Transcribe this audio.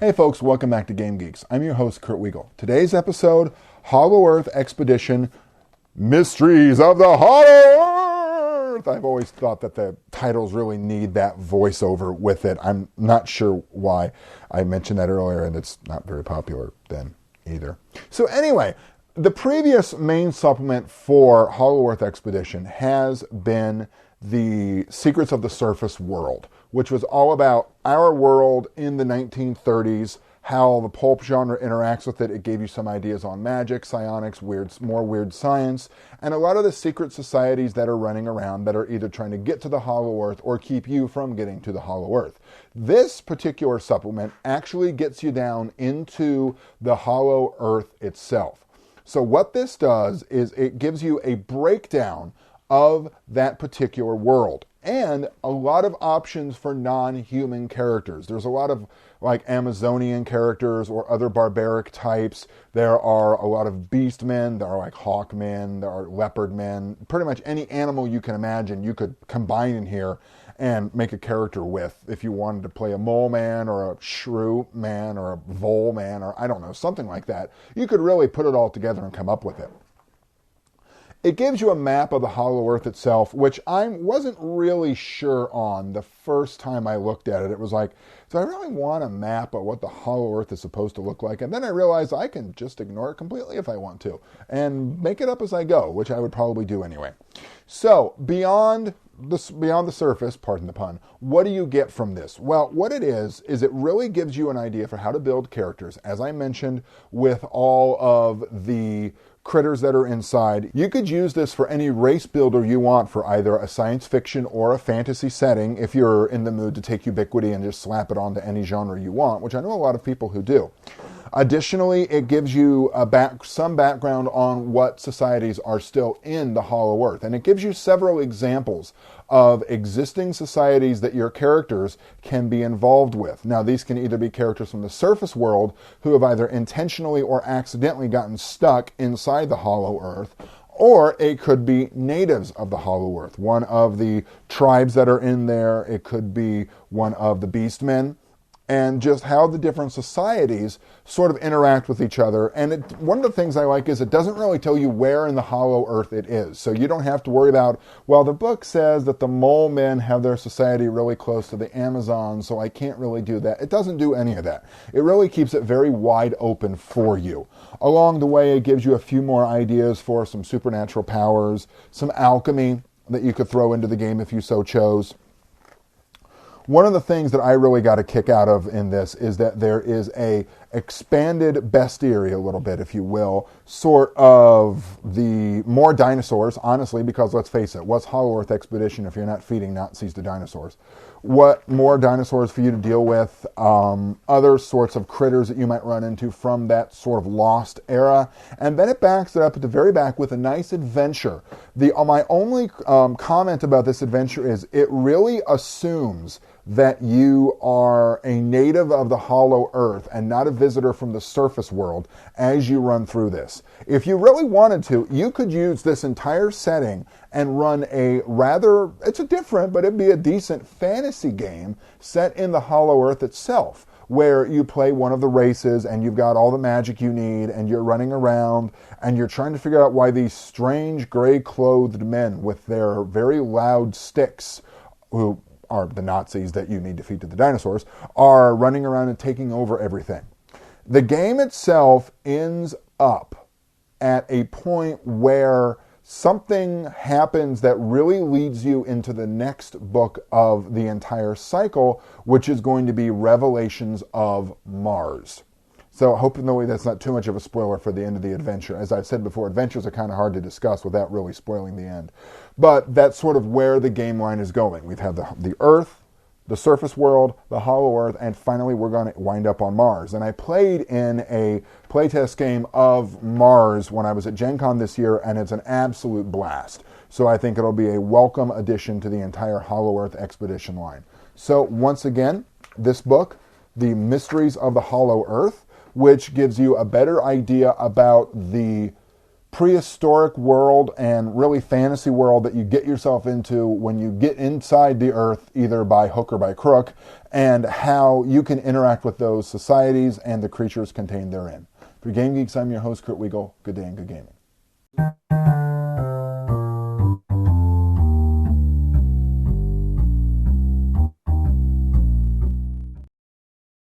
Hey folks, welcome back to Game Geeks. I'm your host, Kurt Wiegel. Today's episode, Hollow Earth Expedition, Mysteries of the Hollow Earth. I've always thought that the titles really need that voiceover with it. I'm not sure why. I mentioned that earlier, and it's not very popular then either. So anyway, the previous main supplement for Hollow Earth Expedition has been the Secrets of the Surface World, which was all about our world in the 1930s, how the pulp genre interacts with it. It gave you some ideas on magic, psionics, more weird science, and a lot of the secret societies that are running around that are either trying to get to the Hollow Earth or keep you from getting to the Hollow Earth. This particular supplement actually gets you down into the Hollow Earth itself. So what this does is it gives you a breakdown of that particular world and a lot of options for non-human characters. There's a lot of like Amazonian characters or other barbaric types. There are a lot of beast men. There are like hawk men. There are leopard men. Pretty much any animal you can imagine you could combine in here and make a character with if you wanted to play a mole man or a shrew man or a vole man or I don't know, something like that. You could really put it all together and come up with it. It gives you a map of the Hollow Earth itself, which I wasn't really sure on the first time I looked at it. It was like, do I really want a map of what the Hollow Earth is supposed to look like? And then I realized I can just ignore it completely if I want to and make it up as I go, which I would probably do anyway. So beyond the surface, pardon the pun, what do you get from this? Well, what it is it really gives you an idea for how to build characters. As I mentioned, with all of the critters that are inside, you could use this for any race builder you want for either a science fiction or a fantasy setting if you're in the mood to take ubiquity and just slap it onto any genre you want, which I know a lot of people who do. Additionally, it gives you some background on what societies are still in the Hollow Earth, and it gives you several examples of existing societies that your characters can be involved with. Now, these can either be characters from the surface world who have either intentionally or accidentally gotten stuck inside the Hollow Earth, or it could be natives of the Hollow Earth, one of the tribes that are in there. It could be one of the beastmen, and just how the different societies sort of interact with each other. And one of the things I like is it doesn't really tell you where in the Hollow Earth it is. So you don't have to worry about, well, the book says that the mole men have their society really close to the Amazon, so I can't really do that. It doesn't do any of that. It really keeps it very wide open for you. Along the way, it gives you a few more ideas for some supernatural powers, some alchemy that you could throw into the game if you so chose. One of the things that I really got a kick out of in this is that there is a expanded bestiary, a little bit, if you will, sort of the more dinosaurs, honestly, because let's face it, what's Hollow Earth Expedition if you're not feeding Nazis to dinosaurs? What more dinosaurs for you to deal with, other sorts of critters that you might run into from that sort of lost era, and then it backs it up at the very back with a nice adventure. My only comment about this adventure is it really assumes that you are a native of the Hollow Earth and not a visitor from the surface world as you run through this. If you really wanted to, you could use this entire setting and run it's a different, but it'd be a decent fantasy game set in the Hollow Earth itself, where you play one of the races and you've got all the magic you need and you're running around and you're trying to figure out why these strange gray-clothed men with their very loud sticks, who are the Nazis that you need to feed to the dinosaurs, are running around and taking over everything. The game itself ends up at a point where something happens that really leads you into the next book of the entire cycle, which is going to be Revelations of Mars. So hopefully that's not too much of a spoiler for the end of the adventure. As I've said before, adventures are kind of hard to discuss without really spoiling the end. But that's sort of where the game line is going. We've had the Earth, the surface world, the Hollow Earth, and finally we're going to wind up on Mars. And I played in a playtest game of Mars when I was at Gen Con this year, and it's an absolute blast. So I think it'll be a welcome addition to the entire Hollow Earth Expedition line. So once again, this book, The Mysteries of the Hollow Earth, which gives you a better idea about the prehistoric world and really fantasy world that you get yourself into when you get inside the earth, either by hook or by crook, and how you can interact with those societies and the creatures contained therein. For Game Geeks, I'm your host, Kurt Wiegel. Good day and good gaming.